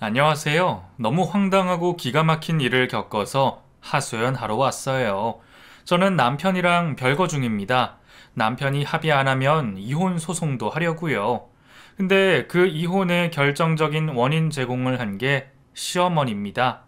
안녕하세요. 너무 황당하고 기가 막힌 일을 겪어서 하소연하러 왔어요. 저는 남편이랑 별거 중입니다. 남편이 합의 안 하면 이혼 소송도 하려고요. 근데 그 이혼의 결정적인 원인 제공을 한 게 시어머니입니다.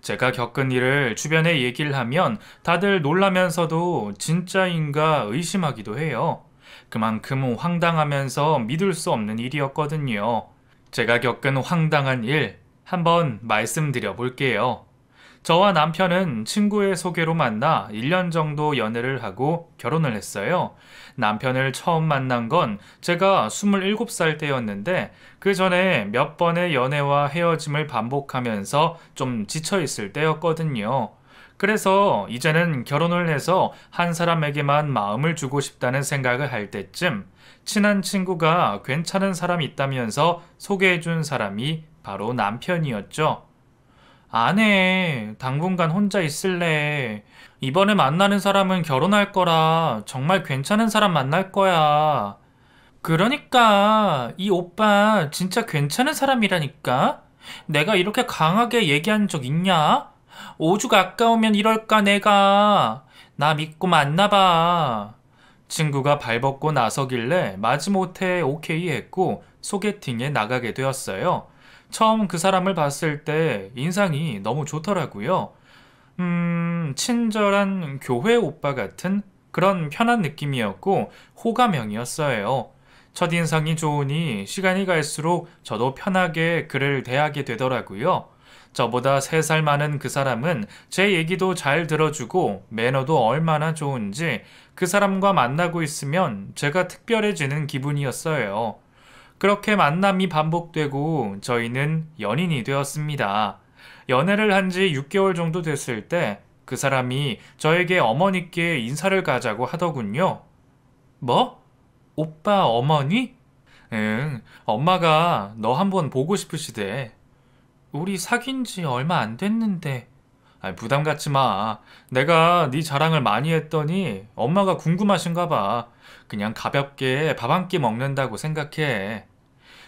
제가 겪은 일을 주변에 얘기를 하면 다들 놀라면서도 진짜인가 의심하기도 해요. 그만큼 황당하면서 믿을 수 없는 일이었거든요. 제가 겪은 황당한 일 한번 말씀드려 볼게요. 저와 남편은 친구의 소개로 만나 1년 정도 연애를 하고 결혼을 했어요. 남편을 처음 만난 건 제가 27살 때였는데 그 전에 몇 번의 연애와 헤어짐을 반복하면서 좀 지쳐 있을 때였거든요. 그래서 이제는 결혼을 해서 한 사람에게만 마음을 주고 싶다는 생각을 할 때쯤 친한 친구가 괜찮은 사람이 있다면서 소개해준 사람이 바로 남편이었죠. 안 해. 당분간 혼자 있을래. 이번에 만나는 사람은 결혼할 거라 정말 괜찮은 사람 만날 거야. 그러니까 이 오빠 진짜 괜찮은 사람이라니까? 내가 이렇게 강하게 얘기한 적 있냐? 오죽 아까우면 이럴까 내가. 나 믿고 만나봐. 친구가 발벗고 나서길래 마지못해 오케이 했고 소개팅에 나가게 되었어요. 처음 그 사람을 봤을 때 인상이 너무 좋더라고요. 친절한 교회 오빠 같은 그런 편한 느낌이었고 호감형이었어요. 첫인상이 좋으니 시간이 갈수록 저도 편하게 그를 대하게 되더라고요. 저보다 3살 많은 그 사람은 제 얘기도 잘 들어주고 매너도 얼마나 좋은지 그 사람과 만나고 있으면 제가 특별해지는 기분이었어요. 그렇게 만남이 반복되고 저희는 연인이 되었습니다. 연애를 한 지 6개월 정도 됐을 때 그 사람이 저에게 어머니께 인사를 가자고 하더군요. 뭐? 오빠 어머니? 응, 엄마가 너 한번 보고 싶으시대. 우리 사귄 지 얼마 안 됐는데. 부담 갖지 마. 내가 네 자랑을 많이 했더니 엄마가 궁금하신가 봐. 그냥 가볍게 밥 한 끼 먹는다고 생각해.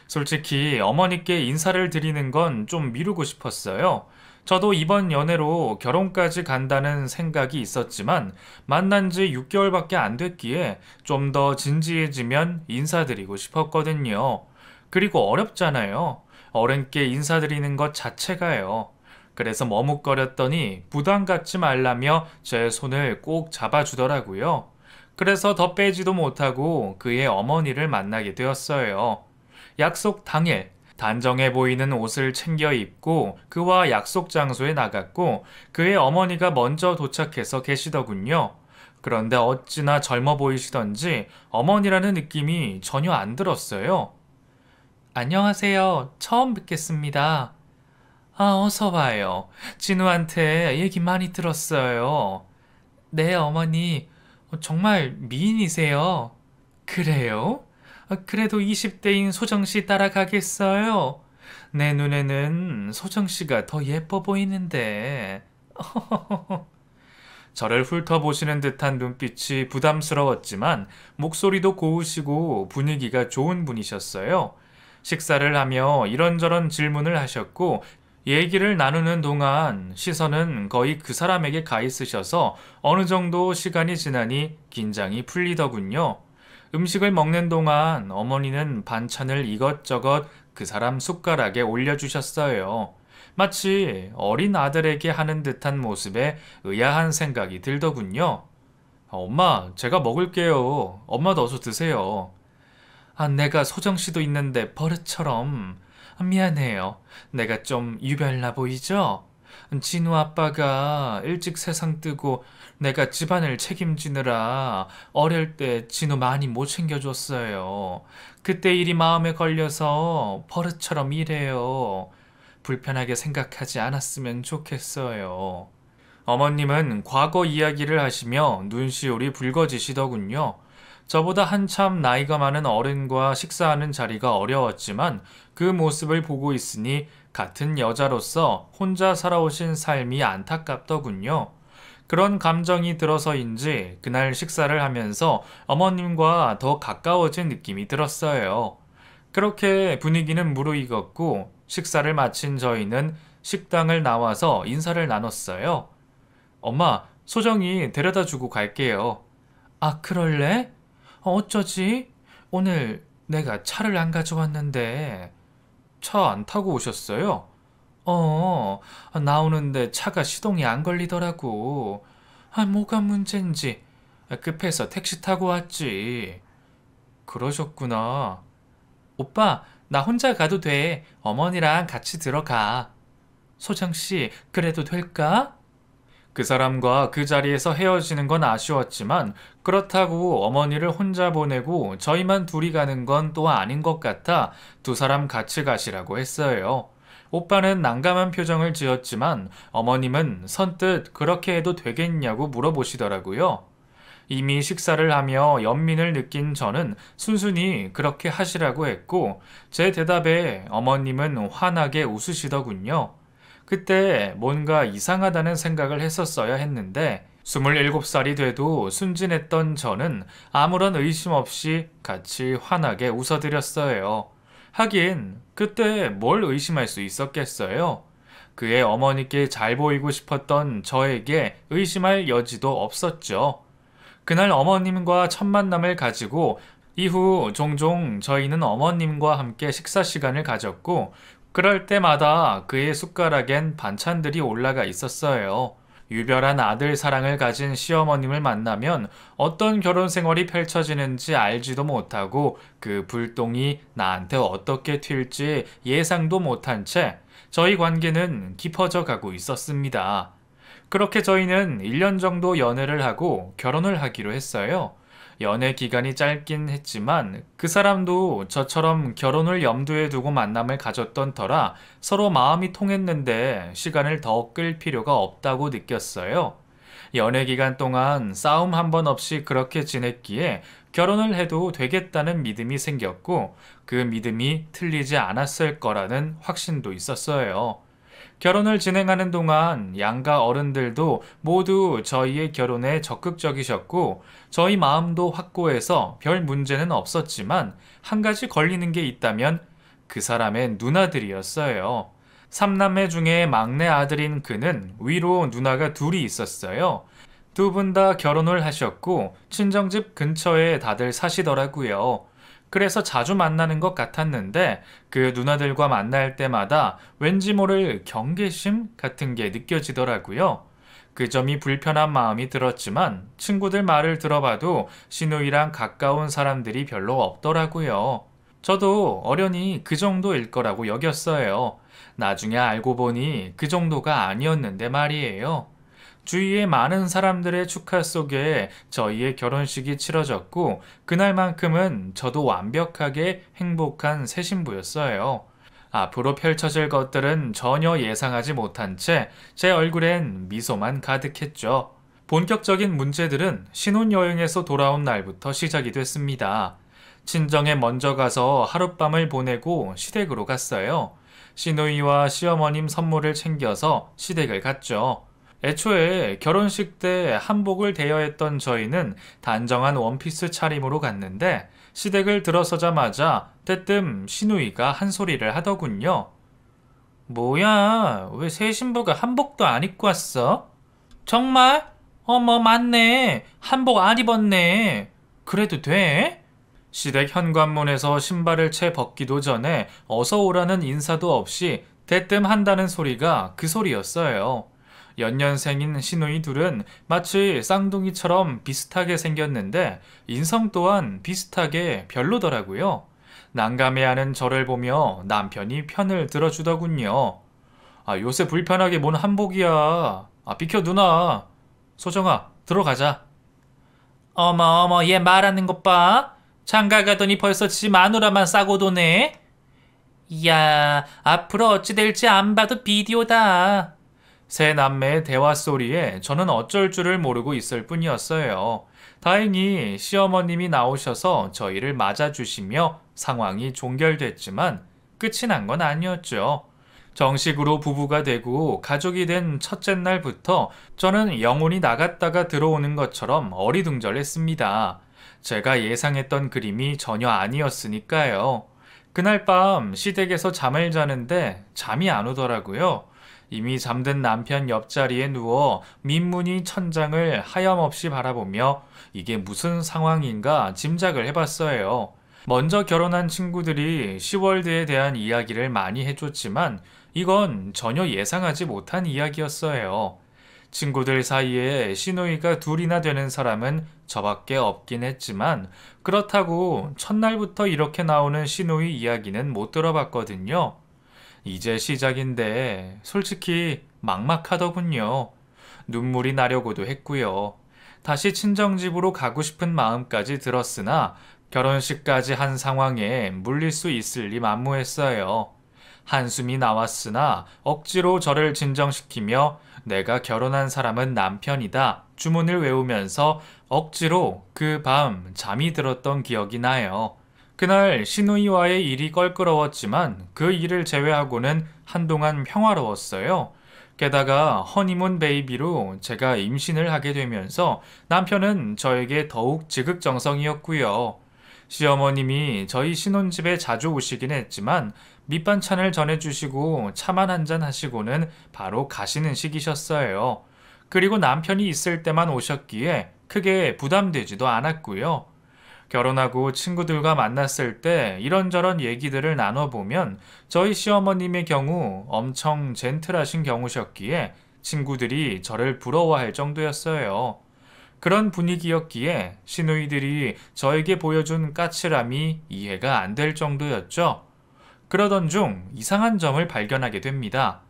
솔직히 어머니께 인사를 드리는 건 좀 미루고 싶었어요. 저도 이번 연애로 결혼까지 간다는 생각이 있었지만 만난 지 6개월밖에 안 됐기에 좀 더 진지해지면 인사드리고 싶었거든요. 그리고 어렵잖아요. 어른께 인사드리는 것 자체가요. 그래서 머뭇거렸더니 부담 갖지 말라며 제 손을 꼭 잡아주더라고요. 그래서 더 빼지도 못하고 그의 어머니를 만나게 되었어요. 약속 당일 단정해 보이는 옷을 챙겨 입고 그와 약속 장소에 나갔고 그의 어머니가 먼저 도착해서 계시더군요. 그런데 어찌나 젊어 보이시던지 어머니라는 느낌이 전혀 안 들었어요. 안녕하세요. 처음 뵙겠습니다. 어서 와요. 진우한테 얘기 많이 들었어요. 네, 어머니. 정말 미인이세요. 그래요? 그래도 20대인 소정씨 따라가겠어요? 내 눈에는 소정씨가 더 예뻐 보이는데. 저를 훑어보시는 듯한 눈빛이 부담스러웠지만 목소리도 고우시고 분위기가 좋은 분이셨어요. 식사를 하며 이런저런 질문을 하셨고 얘기를 나누는 동안 시선은 거의 그 사람에게 가 있으셔서 어느 정도 시간이 지나니 긴장이 풀리더군요. 음식을 먹는 동안 어머니는 반찬을 이것저것 그 사람 숟가락에 올려주셨어요. 마치 어린 아들에게 하는 듯한 모습에 의아한 생각이 들더군요. 엄마, 제가 먹을게요. 엄마도 어서 드세요. 내가 소정씨도 있는데 버릇처럼. 미안해요. 내가 좀 유별나 보이죠? 진우 아빠가 일찍 세상 뜨고 내가 집안을 책임지느라 어릴 때 진우 많이 못 챙겨줬어요. 그때 일이 마음에 걸려서 버릇처럼 이래요. 불편하게 생각하지 않았으면 좋겠어요. 어머님은 과거 이야기를 하시며 눈시울이 붉어지시더군요. 저보다 한참 나이가 많은 어른과 식사하는 자리가 어려웠지만 그 모습을 보고 있으니 같은 여자로서 혼자 살아오신 삶이 안타깝더군요. 그런 감정이 들어서인지 그날 식사를 하면서 어머님과 더 가까워진 느낌이 들었어요. 그렇게 분위기는 무르익었고 식사를 마친 저희는 식당을 나와서 인사를 나눴어요. 엄마, 소정이 데려다 주고 갈게요. 아, 그럴래? 어쩌지? 오늘 내가 차를 안 가져왔는데. 차 안 타고 오셨어요? 어, 나오는데 차가 시동이 안 걸리더라고. 아, 뭐가 문제인지. 급해서 택시 타고 왔지. 그러셨구나. 오빠, 나 혼자 가도 돼. 어머니랑 같이 들어가. 소정씨, 그래도 될까? 그 사람과 그 자리에서 헤어지는 건 아쉬웠지만 그렇다고 어머니를 혼자 보내고 저희만 둘이 가는 건 또 아닌 것 같아 두 사람 같이 가시라고 했어요. 오빠는 난감한 표정을 지었지만 어머님은 선뜻 그렇게 해도 되겠냐고 물어보시더라고요. 이미 식사를 하며 연민을 느낀 저는 순순히 그렇게 하시라고 했고 제 대답에 어머님은 환하게 웃으시더군요. 그때 뭔가 이상하다는 생각을 했었어야 했는데 27살이 돼도 순진했던 저는 아무런 의심 없이 같이 환하게 웃어드렸어요. 하긴 그때 뭘 의심할 수 있었겠어요? 그의 어머니께 잘 보이고 싶었던 저에게 의심할 여지도 없었죠. 그날 어머님과 첫 만남을 가지고 이후 종종 저희는 어머님과 함께 식사 시간을 가졌고 그럴 때마다 그의 숟가락엔 반찬들이 올라가 있었어요. 유별한 아들 사랑을 가진 시어머님을 만나면 어떤 결혼 생활이 펼쳐지는지 알지도 못하고 그 불똥이 나한테 어떻게 튈지 예상도 못한 채 저희 관계는 깊어져 가고 있었습니다. 그렇게 저희는 1년 정도 연애를 하고 결혼을 하기로 했어요. 연애 기간이 짧긴 했지만 그 사람도 저처럼 결혼을 염두에 두고 만남을 가졌던 터라 서로 마음이 통했는데 시간을 더 끌 필요가 없다고 느꼈어요. 연애 기간 동안 싸움 한 번 없이 그렇게 지냈기에 결혼을 해도 되겠다는 믿음이 생겼고 그 믿음이 틀리지 않았을 거라는 확신도 있었어요. 결혼을 진행하는 동안 양가 어른들도 모두 저희의 결혼에 적극적이셨고 저희 마음도 확고해서 별 문제는 없었지만 한 가지 걸리는 게 있다면 그 사람의 누나들이었어요. 삼남매 중에 막내 아들인 그는 위로 누나가 둘이 있었어요. 두 분 다 결혼을 하셨고 친정집 근처에 다들 사시더라고요. 그래서 자주 만나는 것 같았는데 그 누나들과 만날 때마다 왠지 모를 경계심 같은 게 느껴지더라고요. 그 점이 불편한 마음이 들었지만 친구들 말을 들어봐도 시누이랑 가까운 사람들이 별로 없더라고요. 저도 어련히 그 정도일 거라고 여겼어요. 나중에 알고 보니 그 정도가 아니었는데 말이에요. 주위의 많은 사람들의 축하 속에 저희의 결혼식이 치러졌고 그날만큼은 저도 완벽하게 행복한 새 신부였어요. 앞으로 펼쳐질 것들은 전혀 예상하지 못한 채 제 얼굴엔 미소만 가득했죠. 본격적인 문제들은 신혼여행에서 돌아온 날부터 시작이 됐습니다. 친정에 먼저 가서 하룻밤을 보내고 시댁으로 갔어요. 시누이와 시어머님 선물을 챙겨서 시댁을 갔죠. 애초에 결혼식 때 한복을 대여했던 저희는 단정한 원피스 차림으로 갔는데 시댁을 들어서자마자 대뜸 시누이가 한 소리를 하더군요. 뭐야, 왜 새 신부가 한복도 안 입고 왔어? 정말? 어머, 맞네. 한복 안 입었네. 그래도 돼? 시댁 현관문에서 신발을 채 벗기도 전에 어서 오라는 인사도 없이 대뜸 한다는 소리가 그 소리였어요. 연년생인 시누이 둘은 마치 쌍둥이처럼 비슷하게 생겼는데 인성 또한 비슷하게 별로더라고요. 난감해하는 저를 보며 남편이 편을 들어주더군요. 아, 요새 불편하게 뭔 한복이야. 아, 비켜 누나. 소정아, 들어가자. 어머, 얘 말하는 것 봐. 장가 가더니 벌써 지 마누라만 싸고 도네. 이야, 앞으로 어찌 될지 안 봐도 비디오다. 세 남매의 대화 소리에 저는 어쩔 줄을 모르고 있을 뿐이었어요. 다행히 시어머님이 나오셔서 저희를 맞아주시며 상황이 종결됐지만 끝이 난 건 아니었죠. 정식으로 부부가 되고 가족이 된 첫째 날부터 저는 영혼이 나갔다가 들어오는 것처럼 어리둥절했습니다. 제가 예상했던 그림이 전혀 아니었으니까요. 그날 밤 시댁에서 잠을 자는데 잠이 안 오더라고요. 이미 잠든 남편 옆자리에 누워 민문이 천장을 하염없이 바라보며 이게 무슨 상황인가 짐작을 해봤어요. 먼저 결혼한 친구들이 시월드에 대한 이야기를 많이 해줬지만 이건 전혀 예상하지 못한 이야기였어요. 친구들 사이에 시누이가 둘이나 되는 사람은 저밖에 없긴 했지만 그렇다고 첫날부터 이렇게 나오는 시누이 이야기는 못 들어봤거든요. 이제 시작인데 솔직히 막막하더군요. 눈물이 나려고도 했고요. 다시 친정집으로 가고 싶은 마음까지 들었으나 결혼식까지 한 상황에 물릴 수 있을 리 만무했어요. 한숨이 나왔으나 억지로 저를 진정시키며 내가 결혼한 사람은 남편이다 주문을 외우면서 억지로 그 밤 잠이 들었던 기억이 나요. 그날 시누이와의 일이 껄끄러웠지만 그 일을 제외하고는 한동안 평화로웠어요. 게다가 허니문 베이비로 제가 임신을 하게 되면서 남편은 저에게 더욱 지극정성이었고요. 시어머님이 저희 신혼집에 자주 오시긴 했지만 밑반찬을 전해주시고 차만 한잔 하시고는 바로 가시는 시기셨어요. 그리고 남편이 있을 때만 오셨기에 크게 부담되지도 않았고요. 결혼하고 친구들과 만났을 때 이런저런 얘기들을 나눠보면 저희 시어머님의 경우 엄청 젠틀하신 경우셨기에 친구들이 저를 부러워할 정도였어요. 그런 분위기였기에 시누이들이 저에게 보여준 까칠함이 이해가 안 될 정도였죠. 그러던 중 이상한 점을 발견하게 됩니다.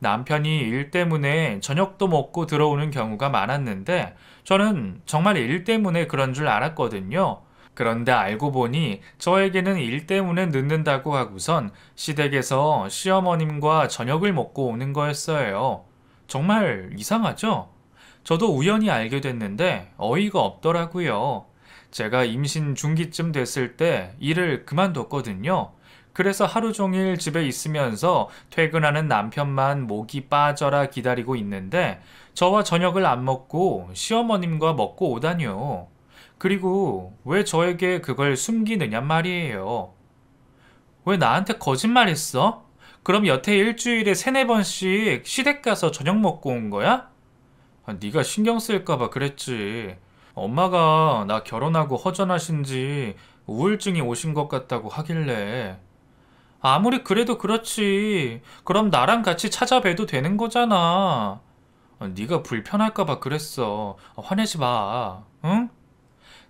남편이 일 때문에 저녁도 먹고 들어오는 경우가 많았는데 저는 정말 일 때문에 그런 줄 알았거든요. 그런데 알고 보니 저에게는 일 때문에 늦는다고 하고선 시댁에서 시어머님과 저녁을 먹고 오는 거였어요. 정말 이상하죠? 저도 우연히 알게 됐는데 어이가 없더라고요. 제가 임신 중기쯤 됐을 때 일을 그만뒀거든요. 그래서 하루 종일 집에 있으면서 퇴근하는 남편만 목이 빠져라 기다리고 있는데 저와 저녁을 안 먹고 시어머님과 먹고 오다뇨. 그리고 왜 저에게 그걸 숨기느냐 말이에요. 왜 나한테 거짓말했어? 그럼 여태 일주일에 3-4번씩 시댁 가서 저녁 먹고 온 거야? 네가 신경 쓸까봐 그랬지. 엄마가 나 결혼하고 허전하신지 우울증이 오신 것 같다고 하길래. 아무리 그래도 그렇지. 그럼 나랑 같이 찾아뵈도 되는 거잖아. 네가 불편할까봐 그랬어. 화내지 마. 응?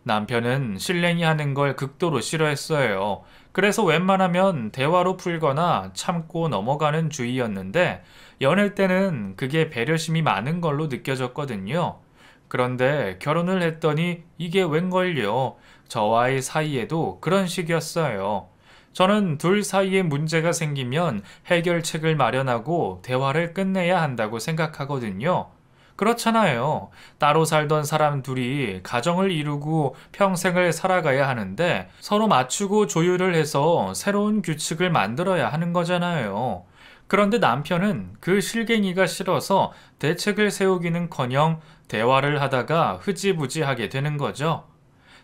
남편은 실랭이 하는 걸 극도로 싫어했어요. 그래서 웬만하면 대화로 풀거나 참고 넘어가는 주의였는데 연애 때는 그게 배려심이 많은 걸로 느껴졌거든요. 그런데 결혼을 했더니 이게 웬걸요. 저와의 사이에도 그런 식이었어요. 저는 둘 사이에 문제가 생기면 해결책을 마련하고 대화를 끝내야 한다고 생각하거든요. 그렇잖아요. 따로 살던 사람 둘이 가정을 이루고 평생을 살아가야 하는데 서로 맞추고 조율을 해서 새로운 규칙을 만들어야 하는 거잖아요. 그런데 남편은 그 실갱이가 싫어서 대책을 세우기는커녕 대화를 하다가 흐지부지하게 되는 거죠.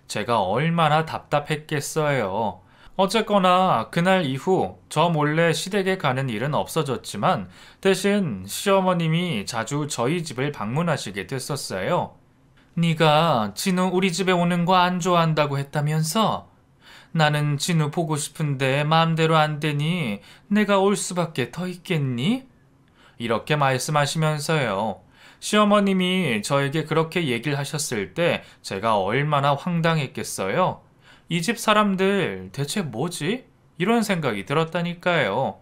제가 얼마나 답답했겠어요. 어쨌거나 그날 이후 저 몰래 시댁에 가는 일은 없어졌지만 대신 시어머님이 자주 저희 집을 방문하시게 됐었어요. 네가 진우 우리 집에 오는 거 안 좋아한다고 했다면서? 나는 진우 보고 싶은데 마음대로 안 되니 내가 올 수밖에 더 있겠니? 이렇게 말씀하시면서요. 시어머님이 저에게 그렇게 얘기를 하셨을 때 제가 얼마나 황당했겠어요. 이 집 사람들 대체 뭐지? 이런 생각이 들었다니까요.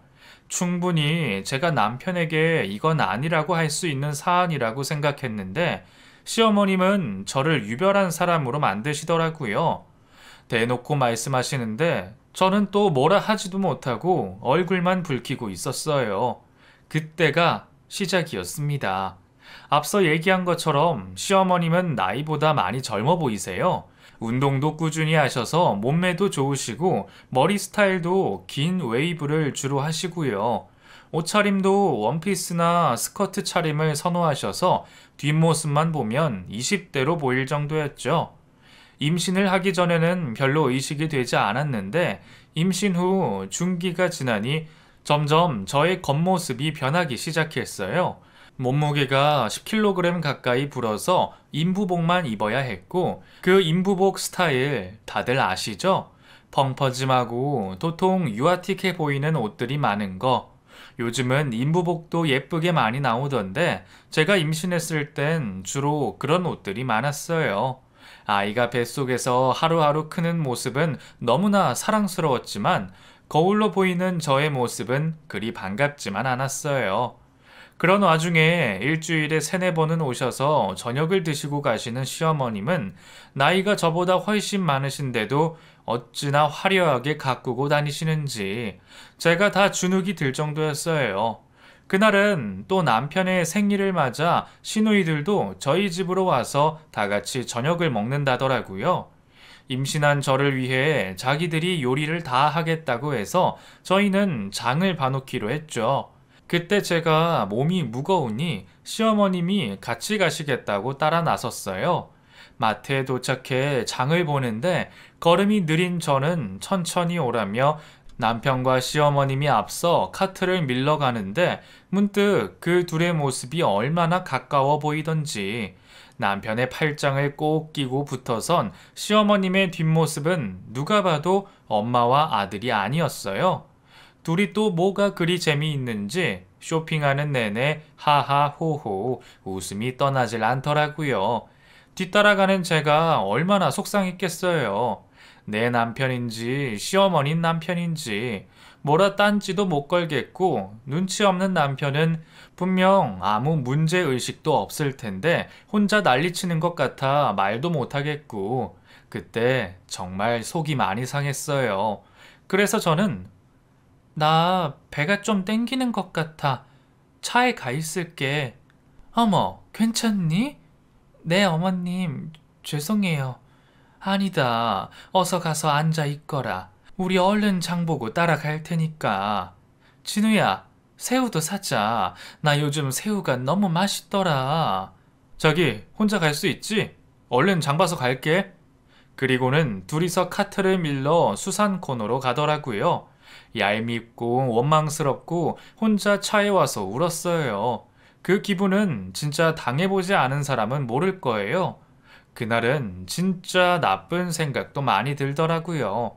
충분히 제가 남편에게 이건 아니라고 할 수 있는 사안이라고 생각했는데 시어머님은 저를 유별한 사람으로 만드시더라고요. 대놓고 말씀하시는데 저는 또 뭐라 하지도 못하고 얼굴만 붉히고 있었어요. 그때가 시작이었습니다. 앞서 얘기한 것처럼 시어머님은 나이보다 많이 젊어 보이세요. 운동도 꾸준히 하셔서 몸매도 좋으시고 머리 스타일도 긴 웨이브를 주로 하시고요. 옷차림도 원피스나 스커트 차림을 선호하셔서 뒷모습만 보면 20대로 보일 정도였죠. 임신을 하기 전에는 별로 의식이 되지 않았는데 임신 후 중기가 지나니 점점 저의 겉모습이 변하기 시작했어요. 몸무게가 10kg 가까이 불어서 인부복만 입어야 했고 그 인부복 스타일 다들 아시죠? 펑퍼짐하고 도통 유아틱해 보이는 옷들이 많은 거. 요즘은 인부복도 예쁘게 많이 나오던데 제가 임신했을 땐 주로 그런 옷들이 많았어요. 아이가 뱃속에서 하루하루 크는 모습은 너무나 사랑스러웠지만 거울로 보이는 저의 모습은 그리 반갑지만 않았어요. 그런 와중에 일주일에 3-4번은 오셔서 저녁을 드시고 가시는 시어머님은 나이가 저보다 훨씬 많으신데도 어찌나 화려하게 가꾸고 다니시는지 제가 다 주눅이 들 정도였어요. 그날은 또 남편의 생일을 맞아 시누이들도 저희 집으로 와서 다 같이 저녁을 먹는다더라고요. 임신한 저를 위해 자기들이 요리를 다 하겠다고 해서 저희는 장을 봐놓기로 했죠. 그때 제가 몸이 무거우니 시어머님이 같이 가시겠다고 따라 나섰어요. 마트에 도착해 장을 보는데 걸음이 느린 저는 천천히 오라며 남편과 시어머님이 앞서 카트를 밀러 가는데 문득 그 둘의 모습이 얼마나 가까워 보이던지 남편의 팔짱을 꼭 끼고 붙어선 시어머님의 뒷모습은 누가 봐도 엄마와 아들이 아니었어요. 둘이 또 뭐가 그리 재미있는지 쇼핑하는 내내 하하호호 웃음이 떠나질 않더라고요. 뒤따라가는 제가 얼마나 속상했겠어요. 내 남편인지 시어머니 남편인지 뭐라 딴지도 못 걸겠고 눈치 없는 남편은 분명 아무 문제의식도 없을 텐데 혼자 난리치는 것 같아 말도 못하겠고 그때 정말 속이 많이 상했어요. 그래서 저는 나 배가 좀 땡기는 것 같아. 차에 가 있을게. 어머, 괜찮니? 네, 어머님, 죄송해요. 아니다. 어서 가서 앉아 있거라. 우리 얼른 장 보고 따라갈 테니까. 진우야, 새우도 사자. 나 요즘 새우가 너무 맛있더라. 자기, 혼자 갈 수 있지? 얼른 장 봐서 갈게. 그리고는 둘이서 카트를 밀러 수산 코너로 가더라고요. 얄밉고 원망스럽고 혼자 차에 와서 울었어요. 그 기분은 진짜 당해보지 않은 사람은 모를 거예요. 그날은 진짜 나쁜 생각도 많이 들더라고요.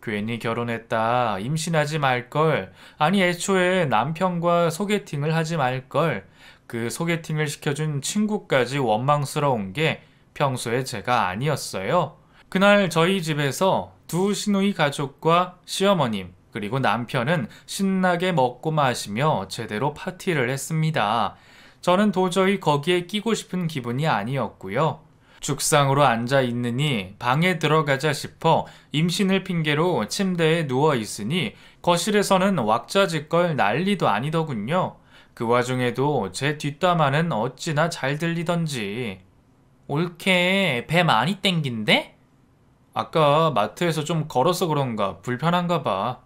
괜히 결혼했다, 임신하지 말걸, 아니 애초에 남편과 소개팅을 하지 말걸, 그 소개팅을 시켜준 친구까지 원망스러운 게 평소에 제가 아니었어요. 그날 저희 집에서 두 시누이 가족과 시어머님, 그리고 남편은 신나게 먹고 마시며 제대로 파티를 했습니다. 저는 도저히 거기에 끼고 싶은 기분이 아니었고요. 죽상으로 앉아 있느니 방에 들어가자 싶어 임신을 핑계로 침대에 누워 있으니 거실에서는 왁자지껄 난리도 아니더군요. 그 와중에도 제 뒷담화는 어찌나 잘 들리던지. 올케 배 많이 땡긴데? 아까 마트에서 좀 걸어서 그런가 불편한가 봐.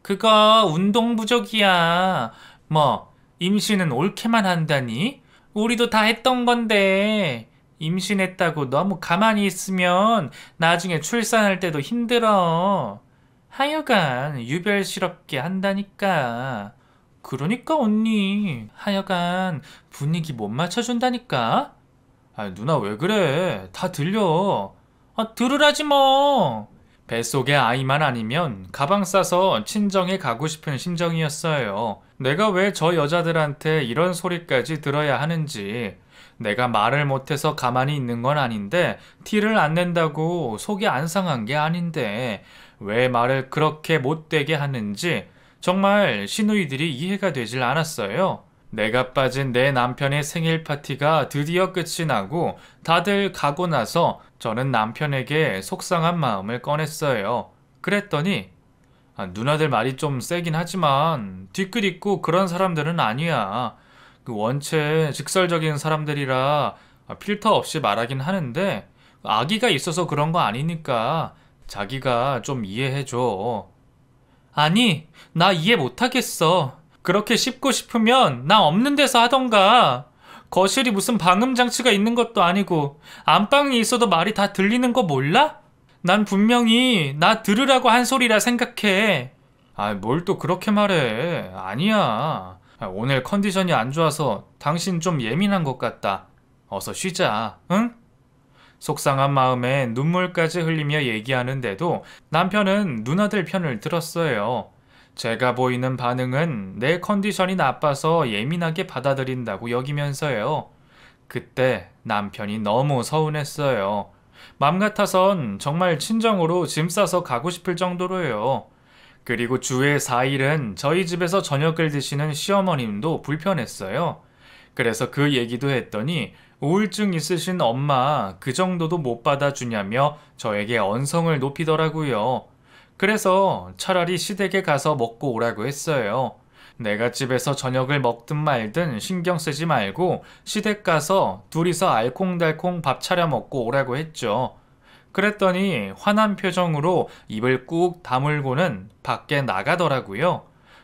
그거 운동 부족이야. 뭐 임신은 옳게만 한다니? 우리도 다 했던 건데 임신했다고 너무 가만히 있으면 나중에 출산할 때도 힘들어. 하여간 유별스럽게 한다니까. 그러니까 언니 하여간 분위기 못 맞춰준다니까. 아 누나 왜 그래? 다 들려. 아 들으라지 뭐. 뱃속에 아이만 아니면 가방 싸서 친정에 가고 싶은 심정이었어요. 내가 왜 저 여자들한테 이런 소리까지 들어야 하는지. 내가 말을 못해서 가만히 있는 건 아닌데 티를 안 낸다고 속이 안 상한 게 아닌데 왜 말을 그렇게 못되게 하는지 정말 시누이들이 이해가 되질 않았어요. 내가 빠진 내 남편의 생일 파티가 드디어 끝이 나고 다들 가고 나서 저는 남편에게 속상한 마음을 꺼냈어요. 그랬더니 누나들 말이 좀 세긴 하지만 뒤끝 있고 그런 사람들은 아니야. 그 원체 직설적인 사람들이라 필터 없이 말하긴 하는데 아기가 있어서 그런 거 아니니까 자기가 좀 이해해줘. 아니, 나 이해 못하겠어. 그렇게 씹고 싶으면 나 없는 데서 하던가. 거실이 무슨 방음장치가 있는 것도 아니고 안방이 있어도 말이 다 들리는 거 몰라? 난 분명히 나 들으라고 한 소리라 생각해. 아, 뭘 또 그렇게 말해. 아니야. 오늘 컨디션이 안 좋아서 당신 좀 예민한 것 같다. 어서 쉬자, 응? 속상한 마음에 눈물까지 흘리며 얘기하는데도 남편은 누나들 편을 들었어요. 제가 보이는 반응은 내 컨디션이 나빠서 예민하게 받아들인다고 여기면서요. 그때 남편이 너무 서운했어요. 맘 같아선 정말 친정으로 짐 싸서 가고 싶을 정도로요. 그리고 주에 4일은 저희 집에서 저녁을 드시는 시어머님도 불편했어요. 그래서 그 얘기도 했더니 우울증 있으신 엄마 그 정도도 못 받아주냐며 저에게 언성을 높이더라고요. 그래서 차라리 시댁에 가서 먹고 오라고 했어요. 내가 집에서 저녁을 먹든 말든 신경 쓰지 말고 시댁 가서 둘이서 알콩달콩 밥 차려 먹고 오라고 했죠. 그랬더니 화난 표정으로 입을 꾹 다물고는 밖에 나가더라고요.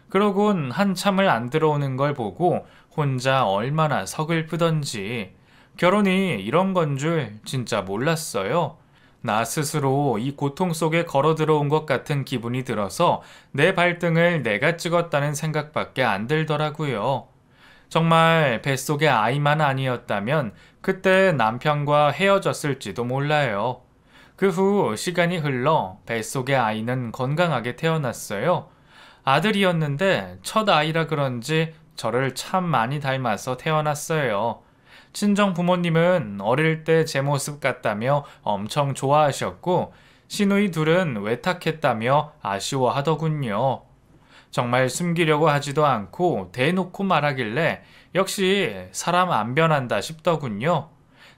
그러곤 한참을 안 들어오는 걸 보고 혼자 얼마나 서글프던지 결혼이 이런 건 줄 진짜 몰랐어요. 나 스스로 이 고통 속에 걸어 들어온 것 같은 기분이 들어서 내 발등을 내가 찍었다는 생각밖에 안 들더라고요. 정말 뱃속의 아이만 아니었다면 그때 남편과 헤어졌을지도 몰라요. 그 후 시간이 흘러 뱃속의 아이는 건강하게 태어났어요. 아들이었는데 첫 아이라 그런지 저를 참 많이 닮아서 태어났어요. 친정 부모님은 어릴 때 제 모습 같다며 엄청 좋아하셨고 시누이 둘은 외탁했다며 아쉬워하더군요. 정말 숨기려고 하지도 않고 대놓고 말하길래 역시 사람 안 변한다 싶더군요.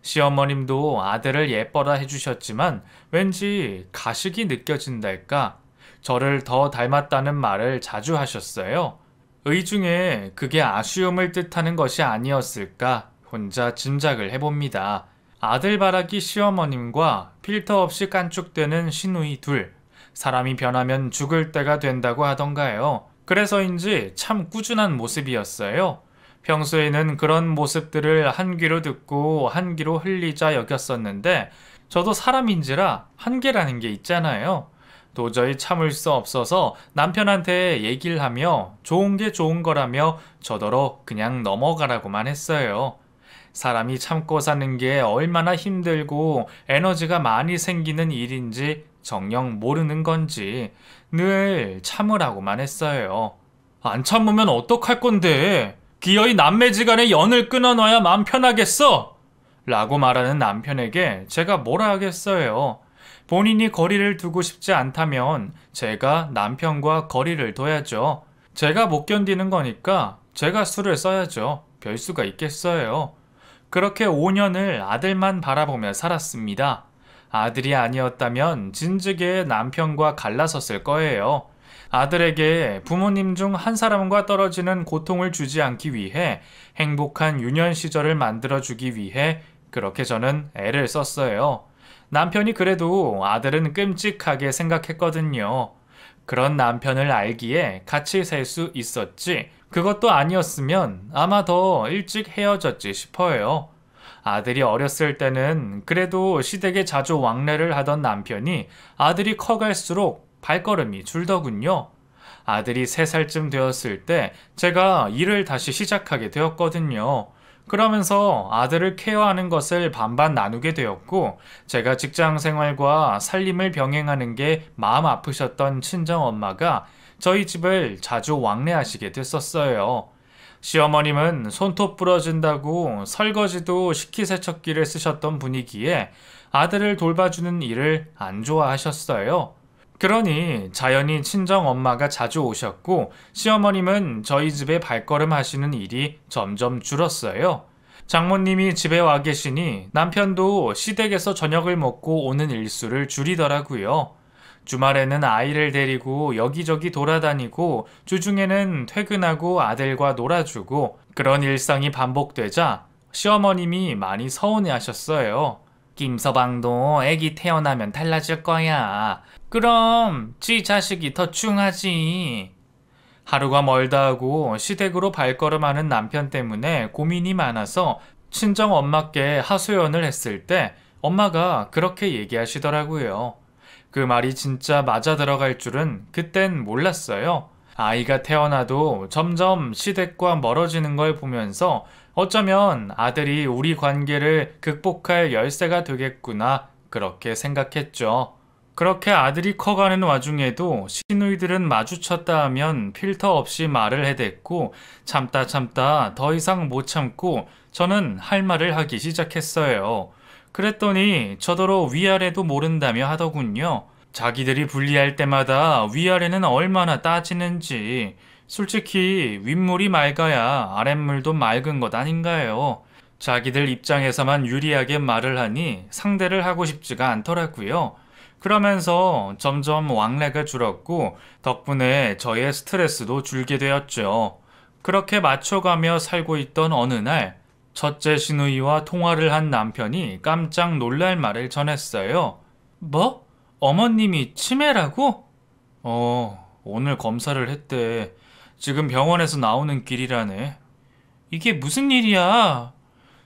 시어머님도 아들을 예뻐라 해주셨지만 왠지 가식이 느껴진달까 저를 더 닮았다는 말을 자주 하셨어요. 의중에 그게 아쉬움을 뜻하는 것이 아니었을까 혼자 짐작을 해봅니다. 아들바라기 시어머님과 필터 없이 깐죽대는 시누이 둘. 사람이 변하면 죽을 때가 된다고 하던가요. 그래서인지 참 꾸준한 모습이었어요. 평소에는 그런 모습들을 한 귀로 듣고 한 귀로 흘리자 여겼었는데 저도 사람인지라 한계라는 게 있잖아요. 도저히 참을 수 없어서 남편한테 얘기를 하며 좋은 게 좋은 거라며 저더러 그냥 넘어가라고만 했어요. 사람이 참고 사는 게 얼마나 힘들고 에너지가 많이 생기는 일인지 정녕 모르는 건지 늘 참으라고만 했어요. 안 참으면 어떡할 건데? 기어이 남매지간에 연을 끊어놔야 마음 편하겠어? 라고 말하는 남편에게 제가 뭐라 하겠어요. 본인이 거리를 두고 싶지 않다면 제가 남편과 거리를 둬야죠. 제가 못 견디는 거니까 제가 수를 써야죠. 별 수가 있겠어요. 그렇게 5년을 아들만 바라보며 살았습니다. 아들이 아니었다면 진즉에 남편과 갈라섰을 거예요. 아들에게 부모님 중 한 사람과 떨어지는 고통을 주지 않기 위해 행복한 유년 시절을 만들어주기 위해 그렇게 저는 애를 썼어요. 남편이 그래도 아들은 끔찍하게 생각했거든요. 그런 남편을 알기에 같이 살 수 있었지 그것도 아니었으면 아마 더 일찍 헤어졌지 싶어요. 아들이 어렸을 때는 그래도 시댁에 자주 왕래를 하던 남편이 아들이 커갈수록 발걸음이 줄더군요. 아들이 3살쯤 되었을 때 제가 일을 다시 시작하게 되었거든요. 그러면서 아들을 케어하는 것을 반반 나누게 되었고 제가 직장 생활과 살림을 병행하는 게 마음 아프셨던 친정엄마가 저희 집을 자주 왕래하시게 됐었어요. 시어머님은 손톱 부러진다고 설거지도 식기세척기를 쓰셨던 분이기에 아들을 돌봐주는 일을 안 좋아하셨어요. 그러니 자연히 친정엄마가 자주 오셨고 시어머님은 저희 집에 발걸음 하시는 일이 점점 줄었어요. 장모님이 집에 와 계시니 남편도 시댁에서 저녁을 먹고 오는 일수를 줄이더라고요. 주말에는 아이를 데리고 여기저기 돌아다니고 주중에는 퇴근하고 아들과 놀아주고 그런 일상이 반복되자 시어머님이 많이 서운해하셨어요. 김서방도 애기 태어나면 달라질 거야. 그럼 지 자식이 더 중하지. 하루가 멀다 하고 시댁으로 발걸음하는 남편 때문에 고민이 많아서 친정 엄마께 하소연을 했을 때 엄마가 그렇게 얘기하시더라고요. 그 말이 진짜 맞아 들어갈 줄은 그땐 몰랐어요. 아이가 태어나도 점점 시댁과 멀어지는 걸 보면서 어쩌면 아들이 우리 관계를 극복할 열쇠가 되겠구나 그렇게 생각했죠. 그렇게 아들이 커가는 와중에도 시누이들은 마주쳤다 하면 필터 없이 말을 해댔고 참다 참다 더 이상 못 참고 저는 할 말을 하기 시작했어요. 그랬더니 저더러 위아래도 모른다며 하더군요. 자기들이 분리할 때마다 위아래는 얼마나 따지는지. 솔직히 윗물이 맑아야 아랫물도 맑은 것 아닌가요? 자기들 입장에서만 유리하게 말을 하니 상대를 하고 싶지가 않더라고요. 그러면서 점점 왕래가 줄었고 덕분에 저의 스트레스도 줄게 되었죠. 그렇게 맞춰가며 살고 있던 어느 날 첫째 시누이와 통화를 한 남편이 깜짝 놀랄 말을 전했어요. 뭐? 어머님이 치매라고? 오늘 검사를 했대. 지금 병원에서 나오는 길이라네. 이게 무슨 일이야?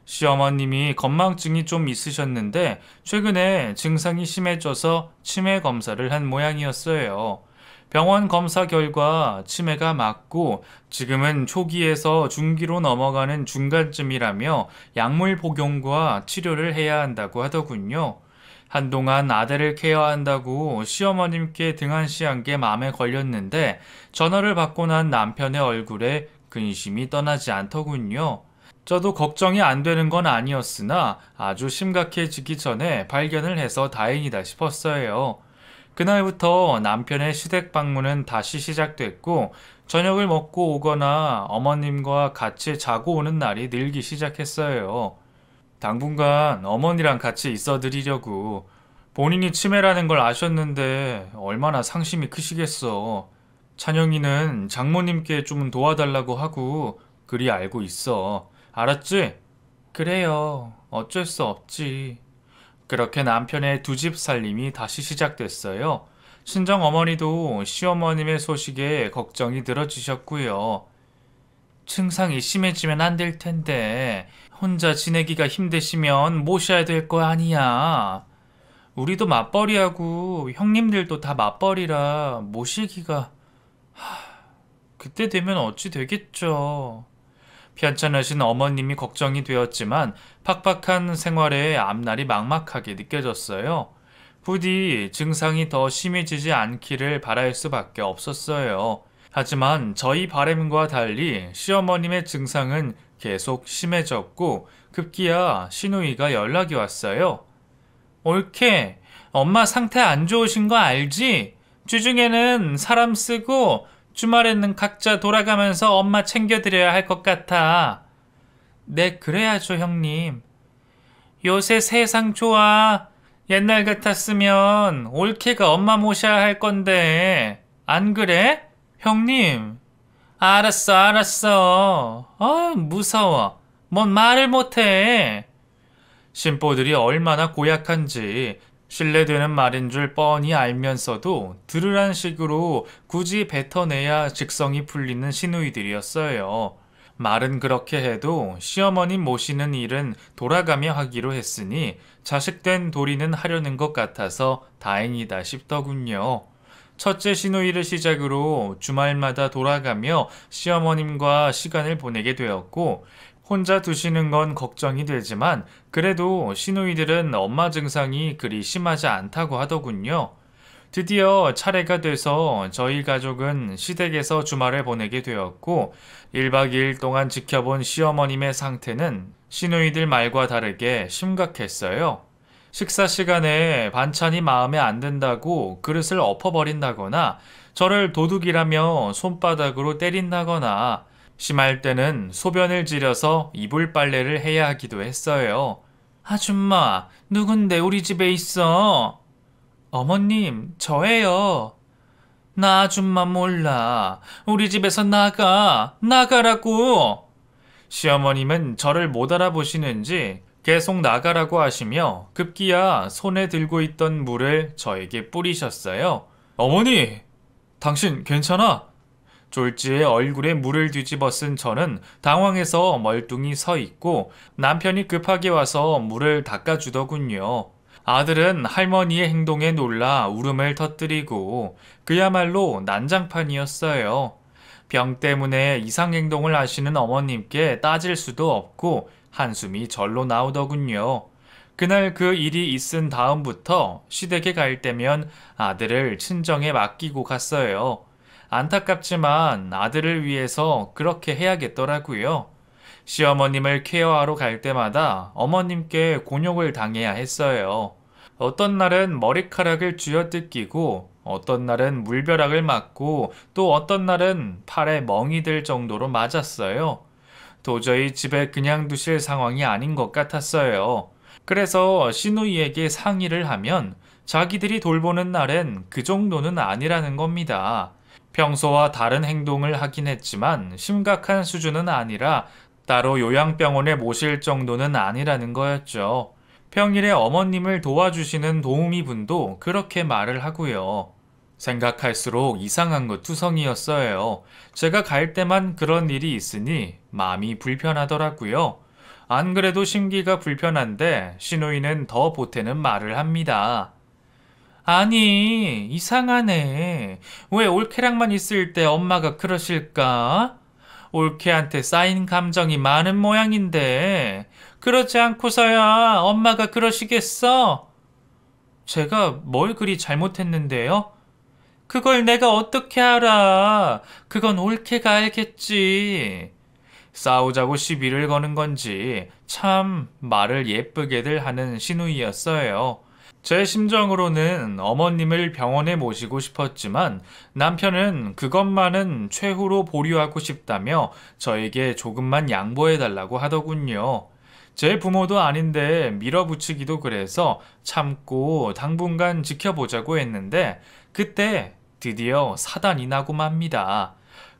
시어머님이 건망증이 좀 있으셨는데 최근에 증상이 심해져서 치매 검사를 한 모양이었어요. 병원 검사 결과 치매가 맞고 지금은 초기에서 중기로 넘어가는 중간쯤이라며 약물 복용과 치료를 해야 한다고 하더군요. 한동안 아들을 케어한다고 시어머님께 등한시한 게 마음에 걸렸는데 전화를 받고 난 남편의 얼굴에 근심이 떠나지 않더군요. 저도 걱정이 안 되는 건 아니었으나 아주 심각해지기 전에 발견을 해서 다행이다 싶었어요. 그날부터 남편의 시댁 방문은 다시 시작됐고 저녁을 먹고 오거나 어머님과 같이 자고 오는 날이 늘기 시작했어요. 당분간 어머니랑 같이 있어 드리려고. 본인이 치매라는 걸 아셨는데 얼마나 상심이 크시겠어. 찬영이는 장모님께 좀 도와달라고 하고 그리 알고 있어. 알았지? 그래요. 어쩔 수 없지. 그렇게 남편의 두 집 살림이 다시 시작됐어요. 친정 어머니도 시어머님의 소식에 걱정이 들어지셨고요. 증상이 심해지면 안 될 텐데 혼자 지내기가 힘드시면 모셔야 될 거 아니야. 우리도 맞벌이하고 형님들도 다 맞벌이라 모시기가... 그때 되면 어찌 되겠죠. 편찮으신 어머님이 걱정이 되었지만 팍팍한 생활에 앞날이 막막하게 느껴졌어요. 부디 증상이 더 심해지지 않기를 바랄 수밖에 없었어요. 하지만 저희 바람과 달리 시어머님의 증상은 계속 심해졌고 급기야 시누이가 연락이 왔어요. 옳게 엄마 상태 안 좋으신 거 알지? 주중에는 사람 쓰고 주말에는 각자 돌아가면서 엄마 챙겨드려야 할 것 같아. 네, 그래야죠, 형님. 요새 세상 좋아. 옛날 같았으면 올케가 엄마 모셔야 할 건데. 안 그래? 형님. 알았어, 알았어. 무서워. 뭔 말을 못해. 심보들이 얼마나 고약한지 신뢰되는 말인 줄 뻔히 알면서도 들으란 식으로 굳이 뱉어내야 직성이 풀리는 시누이들이었어요. 말은 그렇게 해도 시어머님 모시는 일은 돌아가며 하기로 했으니 자식된 도리는 하려는 것 같아서 다행이다 싶더군요. 첫째 시누이를 시작으로 주말마다 돌아가며 시어머님과 시간을 보내게 되었고 혼자 두시는 건 걱정이 되지만 그래도 시누이들은 엄마 증상이 그리 심하지 않다고 하더군요. 드디어 차례가 돼서 저희 가족은 시댁에서 주말을 보내게 되었고 1박 2일 동안 지켜본 시어머님의 상태는 시누이들 말과 다르게 심각했어요. 식사 시간에 반찬이 마음에 안 든다고 그릇을 엎어버린다거나 저를 도둑이라며 손바닥으로 때린다거나 심할 때는 소변을 지려서 이불 빨래를 해야 하기도 했어요. 아줌마, 누군데 우리 집에 있어? 어머님, 저예요. 나 아줌마 몰라. 우리 집에서 나가. 나가라고. 시어머님은 저를 못 알아보시는지 계속 나가라고 하시며 급기야 손에 들고 있던 물을 저에게 뿌리셨어요. 어머니, 당신 괜찮아? 졸지에 얼굴에 물을 뒤집어 쓴 저는 당황해서 멀뚱히 서 있고 남편이 급하게 와서 물을 닦아주더군요. 아들은 할머니의 행동에 놀라 울음을 터뜨리고 그야말로 난장판이었어요. 병 때문에 이상 행동을 하시는 어머님께 따질 수도 없고 한숨이 절로 나오더군요. 그날 그 일이 있은 다음부터 시댁에 갈 때면 아들을 친정에 맡기고 갔어요. 안타깝지만 아들을 위해서 그렇게 해야겠더라고요. 시어머님을 케어하러 갈 때마다 어머님께 곤욕을 당해야 했어요. 어떤 날은 머리카락을 쥐어뜯기고 어떤 날은 물벼락을 맞고 또 어떤 날은 팔에 멍이 들 정도로 맞았어요. 도저히 집에 그냥 두실 상황이 아닌 것 같았어요. 그래서 시누이에게 상의를 하면 자기들이 돌보는 날엔 그 정도는 아니라는 겁니다. 평소와 다른 행동을 하긴 했지만 심각한 수준은 아니라 따로 요양병원에 모실 정도는 아니라는 거였죠. 평일에 어머님을 도와주시는 도우미 분도 그렇게 말을 하고요. 생각할수록 이상한 것 투성이었어요. 제가 갈 때만 그런 일이 있으니 마음이 불편하더라고요. 안 그래도 심기가 불편한데 시누이는 더 보태는 말을 합니다. 아니, 이상하네. 왜 올케랑만 있을 때 엄마가 그러실까? 올케한테 쌓인 감정이 많은 모양인데 그러지 않고서야 엄마가 그러시겠어? 제가 뭘 그리 잘못했는데요? 그걸 내가 어떻게 알아? 그건 올케가 알겠지. 싸우자고 시비를 거는 건지 참 말을 예쁘게들 하는 시누이였어요. 제 심정으로는 어머님을 병원에 모시고 싶었지만 남편은 그것만은 최후로 보류하고 싶다며 저에게 조금만 양보해달라고 하더군요. 제 부모도 아닌데 밀어붙이기도 그래서 참고 당분간 지켜보자고 했는데 그때 드디어 사단이 나고 맙니다.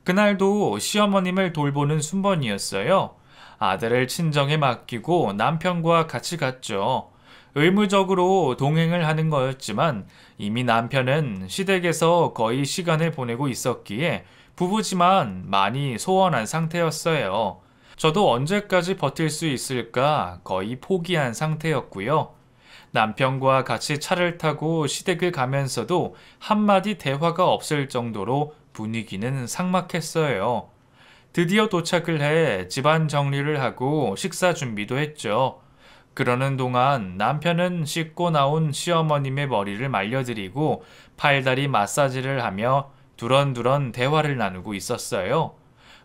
그날도 시어머님을 돌보는 순번이었어요. 아들을 친정에 맡기고 남편과 같이 갔죠. 의무적으로 동행을 하는 거였지만 이미 남편은 시댁에서 거의 시간을 보내고 있었기에 부부지만 많이 소원한 상태였어요. 저도 언제까지 버틸 수 있을까 거의 포기한 상태였고요. 남편과 같이 차를 타고 시댁을 가면서도 한마디 대화가 없을 정도로 분위기는 삭막했어요. 드디어 도착을 해 집안 정리를 하고 식사 준비도 했죠. 그러는 동안 남편은 씻고 나온 시어머님의 머리를 말려드리고 팔다리 마사지를 하며 두런두런 대화를 나누고 있었어요.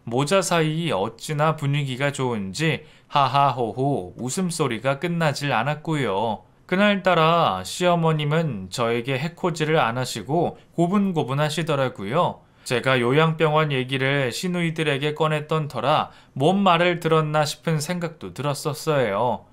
모자 사이 어찌나 분위기가 좋은지 하하호호 웃음소리가 끝나질 않았고요. 그날따라 시어머님은 저에게 해코지를 안 하시고 고분고분 하시더라고요. 제가 요양병원 얘기를 시누이들에게 꺼냈던 터라 뭔 말을 들었나 싶은 생각도 들었었어요.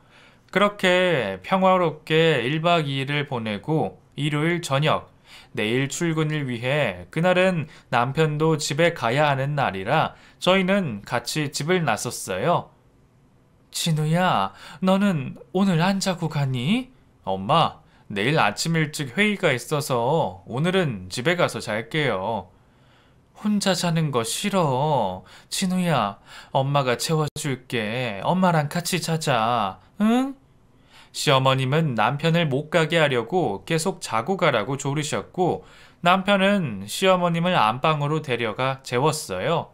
그렇게 평화롭게 1박 2일을 보내고 일요일 저녁, 내일 출근을 위해 그날은 남편도 집에 가야 하는 날이라 저희는 같이 집을 나섰어요. 진우야, 너는 오늘 안 자고 가니? 엄마, 내일 아침 일찍 회의가 있어서 오늘은 집에 가서 잘게요. 혼자 자는 거 싫어. 진우야, 엄마가 채워줄게. 엄마랑 같이 자자. 응? 시어머님은 남편을 못 가게 하려고 계속 자고 가라고 조르셨고 남편은 시어머님을 안방으로 데려가 재웠어요.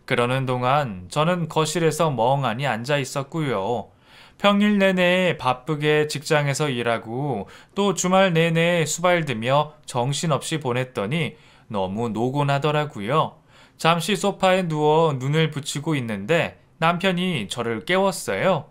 그러는 동안 저는 거실에서 멍하니 앉아 있었고요. 평일 내내 바쁘게 직장에서 일하고 또 주말 내내 수발드며 정신없이 보냈더니 너무 노곤하더라고요. 잠시 소파에 누워 눈을 붙이고 있는데 남편이 저를 깨웠어요.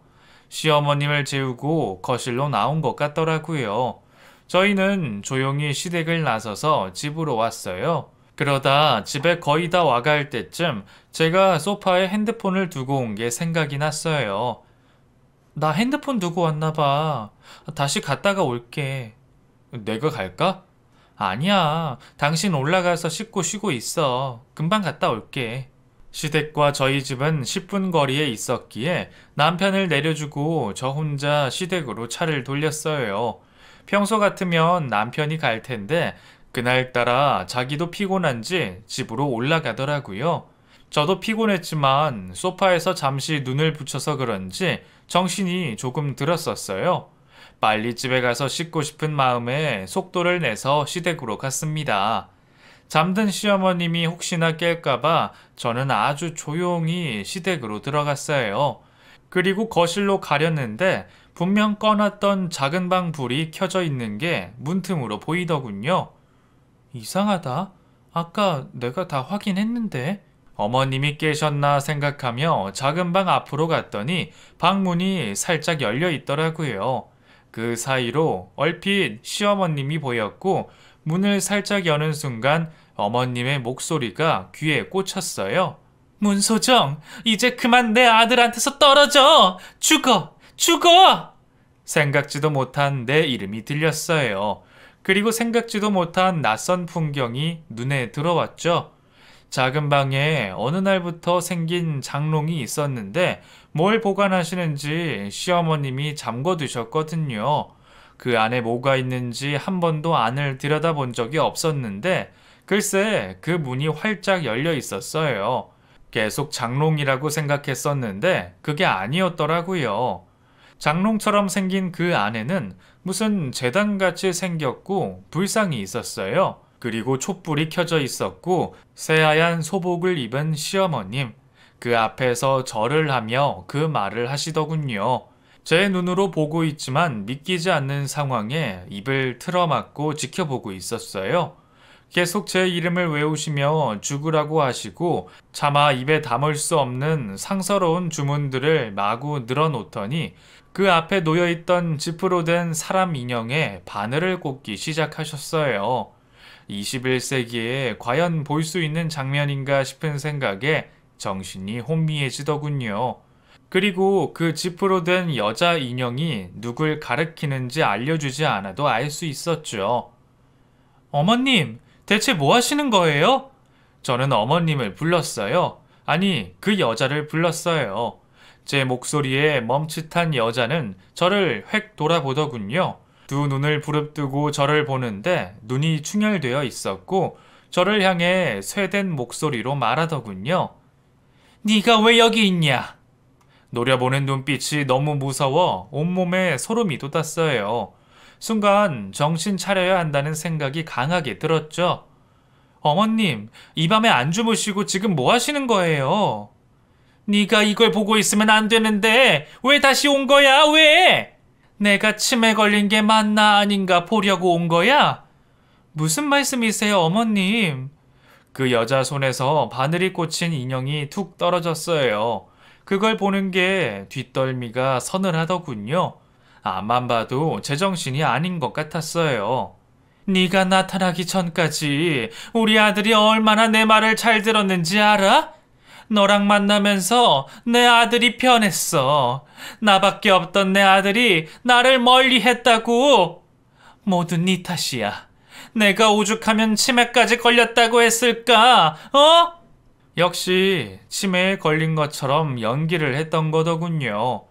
시어머님을 재우고 거실로 나온 것 같더라고요. 저희는 조용히 시댁을 나서서 집으로 왔어요. 그러다 집에 거의 다 와갈 때쯤 제가 소파에 핸드폰을 두고 온 게 생각이 났어요. 나 핸드폰 두고 왔나 봐. 다시 갔다가 올게. 내가 갈까? 아니야. 당신 올라가서 씻고 쉬고 있어. 금방 갔다 올게. 시댁과 저희 집은 10분 거리에 있었기에 남편을 내려주고 저 혼자 시댁으로 차를 돌렸어요. 평소 같으면 남편이 갈 텐데 그날따라 자기도 피곤한지 집으로 올라가더라고요. 저도 피곤했지만 소파에서 잠시 눈을 붙여서 그런지 정신이 조금 들었었어요. 빨리 집에 가서 씻고 싶은 마음에 속도를 내서 시댁으로 갔습니다. 잠든 시어머님이 혹시나 깰까봐 저는 아주 조용히 시댁으로 들어갔어요. 그리고 거실로 가려는데 분명 꺼놨던 작은 방 불이 켜져 있는 게 문틈으로 보이더군요. 이상하다. 아까 내가 다 확인했는데. 어머님이 깨셨나 생각하며 작은 방 앞으로 갔더니 방문이 살짝 열려 있더라고요. 그 사이로 얼핏 시어머님이 보였고 문을 살짝 여는 순간 어머님의 목소리가 귀에 꽂혔어요. 문소정, 이제 그만 내 아들한테서 떨어져! 죽어! 죽어! 생각지도 못한 내 이름이 들렸어요. 그리고 생각지도 못한 낯선 풍경이 눈에 들어왔죠. 작은 방에 어느 날부터 생긴 장롱이 있었는데 뭘 보관하시는지 시어머님이 잠궈두셨거든요. 그 안에 뭐가 있는지 한 번도 안을 들여다본 적이 없었는데 글쎄 그 문이 활짝 열려 있었어요. 계속 장롱이라고 생각했었는데 그게 아니었더라고요. 장롱처럼 생긴 그 안에는 무슨 제단같이 생겼고 불상이 있었어요. 그리고 촛불이 켜져 있었고 새하얀 소복을 입은 시어머님, 그 앞에서 절을 하며 그 말을 하시더군요. 제 눈으로 보고 있지만 믿기지 않는 상황에 입을 틀어막고 지켜보고 있었어요. 계속 제 이름을 외우시며 죽으라고 하시고 차마 입에 담을 수 없는 상서로운 주문들을 마구 늘어놓더니 그 앞에 놓여있던 지프로 된 사람 인형에 바늘을 꽂기 시작하셨어요. 21세기에 과연 볼 수 있는 장면인가 싶은 생각에 정신이 혼미해지더군요. 그리고 그 지프로 된 여자 인형이 누굴 가리키는지 알려주지 않아도 알 수 있었죠. 어머님, 대체 뭐 하시는 거예요? 저는 어머님을 불렀어요. 아니, 그 여자를 불렀어요. 제 목소리에 멈칫한 여자는 저를 획 돌아보더군요. 두 눈을 부릅뜨고 저를 보는데 눈이 충혈되어 있었고 저를 향해 쇠된 목소리로 말하더군요. 네가 왜 여기 있냐? 노려보는 눈빛이 너무 무서워 온몸에 소름이 돋았어요. 순간 정신 차려야 한다는 생각이 강하게 들었죠. 어머님, 이 밤에 안 주무시고 지금 뭐 하시는 거예요? 네가 이걸 보고 있으면 안 되는데 왜 다시 온 거야? 왜? 내가 치매 걸린 게 맞나 아닌가 보려고 온 거야? 무슨 말씀이세요, 어머님? 그 여자 손에서 바늘이 꽂힌 인형이 툭 떨어졌어요. 그걸 보는 게 뒷덜미가 서늘하더군요. 앞만 봐도 제정신이 아닌 것 같았어요. 네가 나타나기 전까지 우리 아들이 얼마나 내 말을 잘 들었는지 알아? 너랑 만나면서 내 아들이 변했어. 나밖에 없던 내 아들이 나를 멀리 했다고. 모두 네 탓이야. 내가 오죽하면 치매까지 걸렸다고 했을까? 어? 역시 치매에 걸린 것처럼 연기를 했던 거더군요.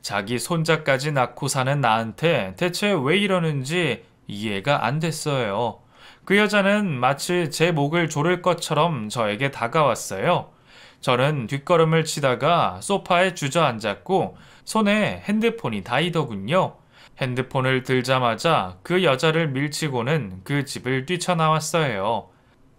자기 손자까지 낳고 사는 나한테 대체 왜 이러는지 이해가 안 됐어요. 그 여자는 마치 제 목을 조를 것처럼 저에게 다가왔어요. 저는 뒷걸음을 치다가 소파에 주저앉았고 손에 핸드폰이 닿이더군요. 핸드폰을 들자마자 그 여자를 밀치고는 그 집을 뛰쳐나왔어요.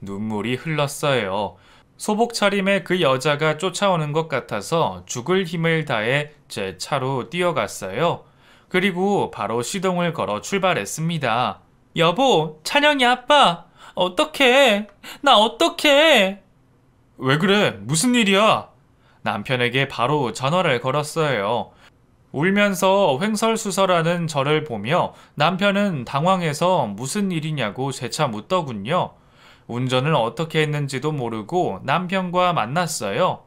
눈물이 흘렀어요. 소복 차림의 그 여자가 쫓아오는 것 같아서 죽을 힘을 다해 제 차로 뛰어갔어요. 그리고 바로 시동을 걸어 출발했습니다. 여보, 찬영이 아빠, 어떡해? 나 어떡해? 왜 그래? 무슨 일이야? 남편에게 바로 전화를 걸었어요. 울면서 횡설수설하는 저를 보며 남편은 당황해서 무슨 일이냐고 재차 묻더군요. 운전을 어떻게 했는지도 모르고 남편과 만났어요.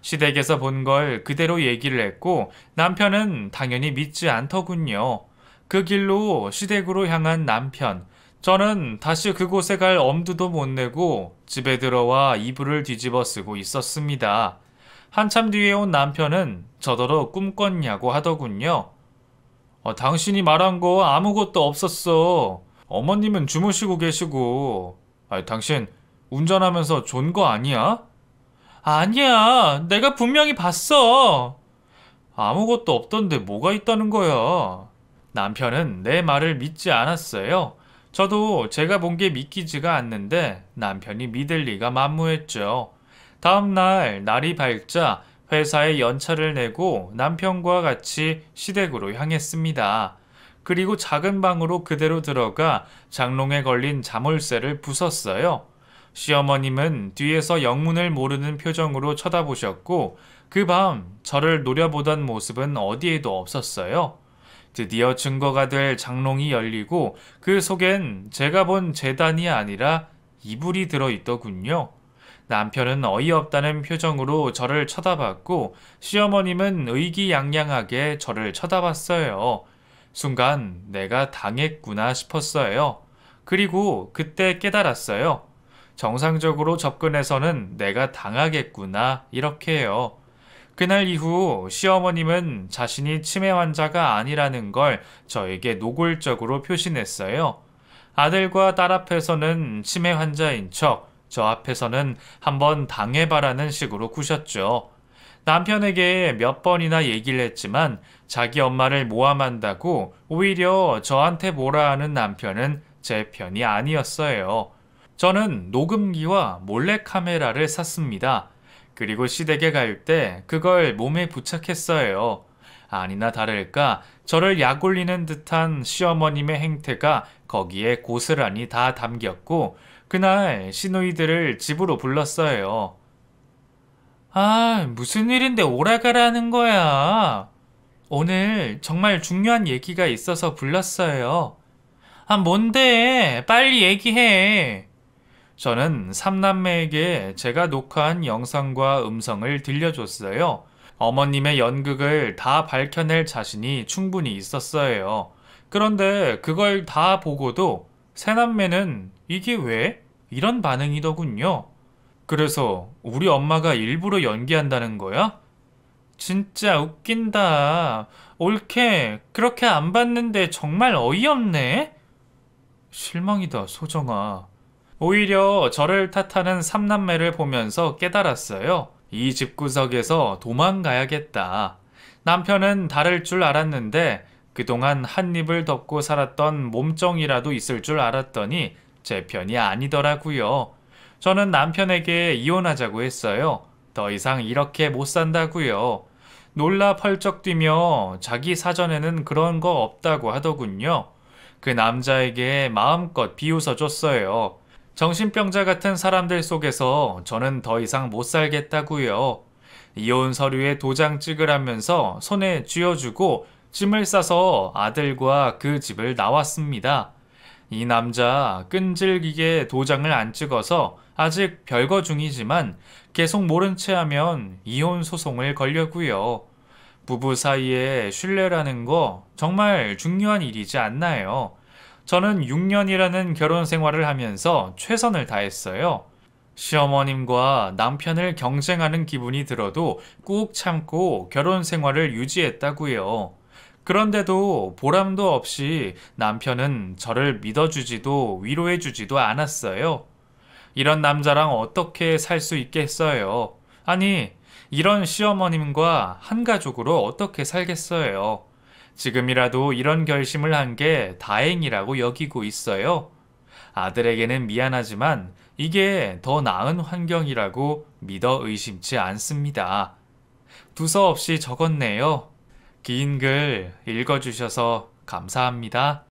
시댁에서 본 걸 그대로 얘기를 했고 남편은 당연히 믿지 않더군요. 그 길로 시댁으로 향한 남편. 저는 다시 그곳에 갈 엄두도 못 내고 집에 들어와 이불을 뒤집어 쓰고 있었습니다. 한참 뒤에 온 남편은 저더러 꿈꿨냐고 하더군요. 당신이 말한 거 아무것도 없었어. 어머님은 주무시고 계시고, 당신 운전하면서 존 거 아니야? 아니야, 내가 분명히 봤어. 아무것도 없던데 뭐가 있다는 거야. 남편은 내 말을 믿지 않았어요. 저도 제가 본 게 믿기지가 않는데 남편이 믿을 리가 만무했죠. 다음 날 날이 밝자 회사에 연차를 내고 남편과 같이 시댁으로 향했습니다. 그리고 작은 방으로 그대로 들어가 장롱에 걸린 자물쇠를 부쉈어요. 시어머님은 뒤에서 영문을 모르는 표정으로 쳐다보셨고 그 밤 저를 노려보던 모습은 어디에도 없었어요. 드디어 증거가 될 장롱이 열리고 그 속엔 제가 본 재단이 아니라 이불이 들어있더군요. 남편은 어이없다는 표정으로 저를 쳐다봤고 시어머님은 의기양양하게 저를 쳐다봤어요. 순간 내가 당했구나 싶었어요. 그리고 그때 깨달았어요. 정상적으로 접근해서는 내가 당하겠구나 이렇게요. 그날 이후 시어머님은 자신이 치매 환자가 아니라는 걸 저에게 노골적으로 표시냈어요. 아들과 딸 앞에서는 치매 환자인 척, 저 앞에서는 한번 당해봐라는 식으로 구셨죠. 남편에게 몇 번이나 얘기를 했지만 자기 엄마를 모함한다고 오히려 저한테 뭐라 하는 남편은 제 편이 아니었어요. 저는 녹음기와 몰래카메라를 샀습니다. 그리고 시댁에 갈 때 그걸 몸에 부착했어요. 아니나 다를까 저를 약올리는 듯한 시어머님의 행태가 거기에 고스란히 다 담겼고 그날 시누이들을 집으로 불렀어요. 무슨 일인데 오라가라는 거야. 오늘 정말 중요한 얘기가 있어서 불렀어요. 뭔데? 빨리 얘기해. 저는 삼남매에게 제가 녹화한 영상과 음성을 들려줬어요. 어머님의 연극을 다 밝혀낼 자신이 충분히 있었어요. 그런데 그걸 다 보고도 새남매는 이게 왜? 이런 반응이더군요. 그래서 우리 엄마가 일부러 연기한다는 거야? 진짜 웃긴다. 옳게 그렇게 안 봤는데 정말 어이없네. 실망이다, 소정아. 오히려 저를 탓하는 삼남매를 보면서 깨달았어요. 이 집구석에서 도망가야겠다. 남편은 다를 줄 알았는데 그동안 한 입을 덮고 살았던 몸정이라도 있을 줄 알았더니 제 편이 아니더라고요. 저는 남편에게 이혼하자고 했어요. 더 이상 이렇게 못 산다고요. 놀라 펄쩍 뛰며 자기 사전에는 그런 거 없다고 하더군요. 그 남자에게 마음껏 비웃어 줬어요. 정신병자 같은 사람들 속에서 저는 더 이상 못 살겠다고요. 이혼 서류에 도장 찍으라면서 손에 쥐어주고 짐을 싸서 아들과 그 집을 나왔습니다. 이 남자 끈질기게 도장을 안 찍어서 아직 별거 중이지만 계속 모른 채 하면 이혼 소송을 걸려고요. 부부 사이에 신뢰라는 거 정말 중요한 일이지 않나요? 저는 6년이라는 결혼 생활을 하면서 최선을 다했어요. 시어머님과 남편을 경쟁하는 기분이 들어도 꾹 참고 결혼 생활을 유지했다고요. 그런데도 보람도 없이 남편은 저를 믿어주지도 위로해주지도 않았어요. 이런 남자랑 어떻게 살 수 있겠어요? 아니, 이런 시어머님과 한 가족으로 어떻게 살겠어요? 지금이라도 이런 결심을 한 게 다행이라고 여기고 있어요. 아들에게는 미안하지만 이게 더 나은 환경이라고 믿어 의심치 않습니다. 두서없이 적었네요. 긴 글 읽어주셔서 감사합니다.